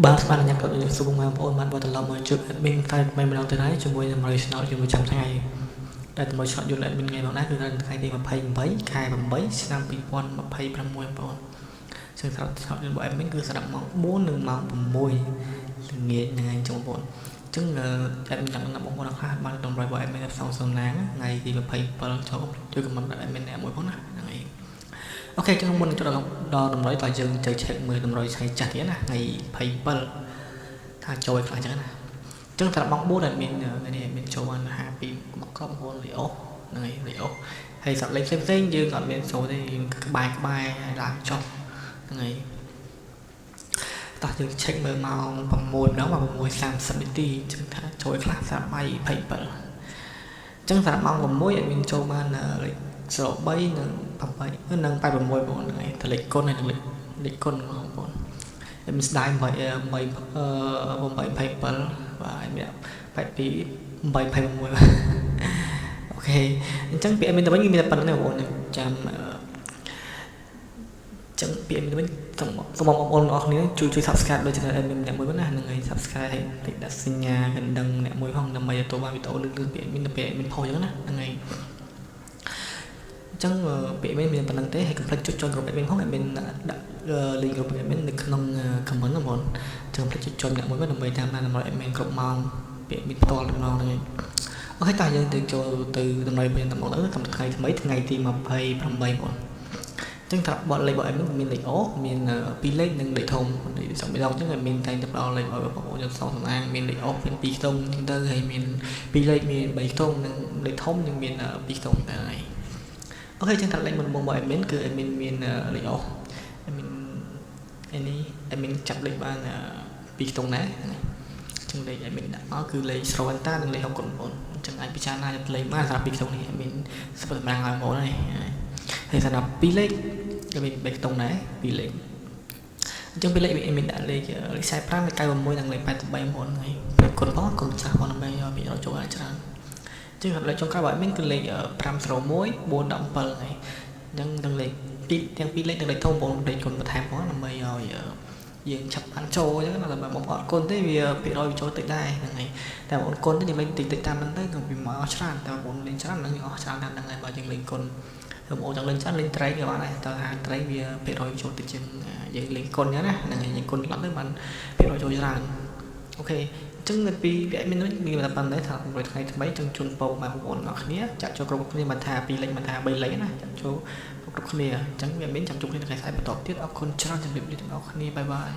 បាទស្មានញ៉ាំក៏សុំមកបងប្អូនបានបើត្រឡប់មកជួប admin តែមិនម្ដងទៅហើយជាមួយនឹង100 ឆ្នាំជាមួយចាំថ្ងៃដែល100ឆ្នាំយន្ត admin ថ្ងៃមកណាគឺថ្ងៃទី28ខែ8ឆ្នាំ2026បងប្អូនซึ่งสำหรับชอบยนต์ admin គឺស្រាប់ម៉ោង4និងម៉ោង6ល្ងាចថ្ងៃចុងបងប្អូនអញ្ចឹង admin ចង់ដាក់បងប្អូនខ្លះបានតម្រូវ admin សងសំណាងថ្ងៃទី27ចូលជួយខមមិន admin អ្នកមួយផងណាហ្នឹងឯងអូខេចឹងមុនចូលដល់តម្រុយតើយើងទៅ check មើលតម្រុយថ្ងៃចាស់ទៀតណាថ្ងៃ27ថាចូលឲ្យខ្លះចឹងណាអញ្ចឹងត្រឡប់ម៉ោង4ដែលមានចូលបាន52មកក្រុមបងប្អូន Leo ហ្នឹងហើយ Leo ហើយសត្វលេងផ្សេងៗយើងអត់មានចូលទេយើងក្បែរឡើងចុះហ្នឹងហើយតោះយើង check មើលម៉ោង6ដល់ម៉ោង6:30នាទីចឹងថាចូលខ្លះស្រាប់27អញ្ចឹងសម្រាប់ម៉ោង6អត់មានចូលបានលេខ03និង8និង86បងប្អូនហ្នឹងហើយតែលេខគុណហើយនិងលេខគុណបងប្អូនមានស្ដាយ827បាទមាន82 826អូខេអញ្ចឹងពាក្យមានតែវិញមានតែប៉ុណ្្នឹងបងប្អូនចាំចឹងពាក្យមានតែវិញសូមបងប្អូនអរគ្នាជួយ Subscribe ដូចជាមានអ្នកមួយណាហ្នឹងហើយ Subscribe ឲ្យតិចដាក់សញ្ញាកណ្ដឹងអ្នកមួយផងដើម្បីទទួលបានវីដេអូលឿនៗពាក្យមានតែពាក្យមានផុសចឹងណាហ្នឹងហើយអញ្ចឹងពាក្យមានប៉ុណ្្នឹងទេហើយកុំភ្លេចចុចចូលក្រុម admin ផង admin ដាក់លេខក្រុម admin នៅក្នុង comment ណាបងចឹងកុំភ្លេចចុចចូលអ្នកមួយដើម្បីតាមដានតម្រូវ admin គ្រប់ម៉ោងពាក្យមានផ្ទាល់ដំណងហ្នឹងអូខេតោះយើងទៅចូលទៅតម្រូវមានតំណងទៅថ្ងៃថ្មីថ្ងៃទី28បងអញ្ចឹងត្រាប់បត់លេខរបស់ admin មានលេខអូមាន2លេខនិងលេខធំសម្រាប់អញ្ចឹង admin តែងតែផ្ដល់លេខឲ្យបងប្អូនយើងសងសំអាងមានលេខអូមាន2ខ្ទង់អញ្ចឹងទៅហើយមាន2លេខមាន3ខ្ទង់និងលេខធំនឹងមាន2ខ្ទង់ដែរហើយអូខេចឹងថាលេខមុនបង admin គឺ admin មានលេខអូ admin ចាប់លេខបាន2ខ្ទង់ដែរចឹងលេខ admin ដាក់មកគឺលេខស្រវន្តានិងលេខ6គុណបងអញ្ចឹងអាចពិចារណាលេខបានសម្រាប់2ខ្ទង់នេះ admin សម្រាប់ឲ្យបងហើយហើយសម្រាប់2លេខ admin 3ខ្ទង់ដែរ2លេខអញ្ចឹង2លេខ admin ដាក់លេខ45លេខ96និងលេខ83បងហើយលេខគុណផងគុណចាស់បងដើម្បីឲ្យវាចូលអាចច្រើនចឹងលេខចុងក្រោយរបស់ admin គឺលេខ501 417ហើយអញ្ចឹងទាំងលេខទាំង2លេខទាំងលេខធំបងលេខគុណបន្ថែមផងដើម្បីឲ្យយើងឆាប់បានចូលអញ្ចឹងតែបងអត់គុណទេវាភាគរយវាចូលតិចដែរហ្នឹងហើយតែបងគុណទេយើងលេងតិចតាមហ្នឹងទៅក៏វាមកអស់ច្រើនតែបងលេងច្រើនហ្នឹងអស់ច្រើនតាមហ្នឹងហើយបើយើងលេងគុណបងចង់លេងច្រើនលេងត្រីក៏បានដែរតែហាងត្រីវាភាគរយចូលតិចជាងយើងលេងគុណអញ្ចឹងណាហ្នឹងហើយយើងគុណខ្លះទៅបានភាគរយចូលច្រើនអូខេអញ្ចឹងនៅពីវាមានតែប៉ុណ្្នេះថាមួយថ្ងៃថ្មីចឹងជូនពរបងប្អូនអរគ្នាចាក់ចូលគ្រប់គ្នាមិនថា2លេខមិនថា3លេខណាចាក់ចូលគ្រប់គ្នាអញ្ចឹងវាមានចាំជួបគ្នាថ្ងៃស្អែកបន្តទៀតអរគុណច្រើនជម្រាបលាទាំងអស់គ្នាបាយបាយ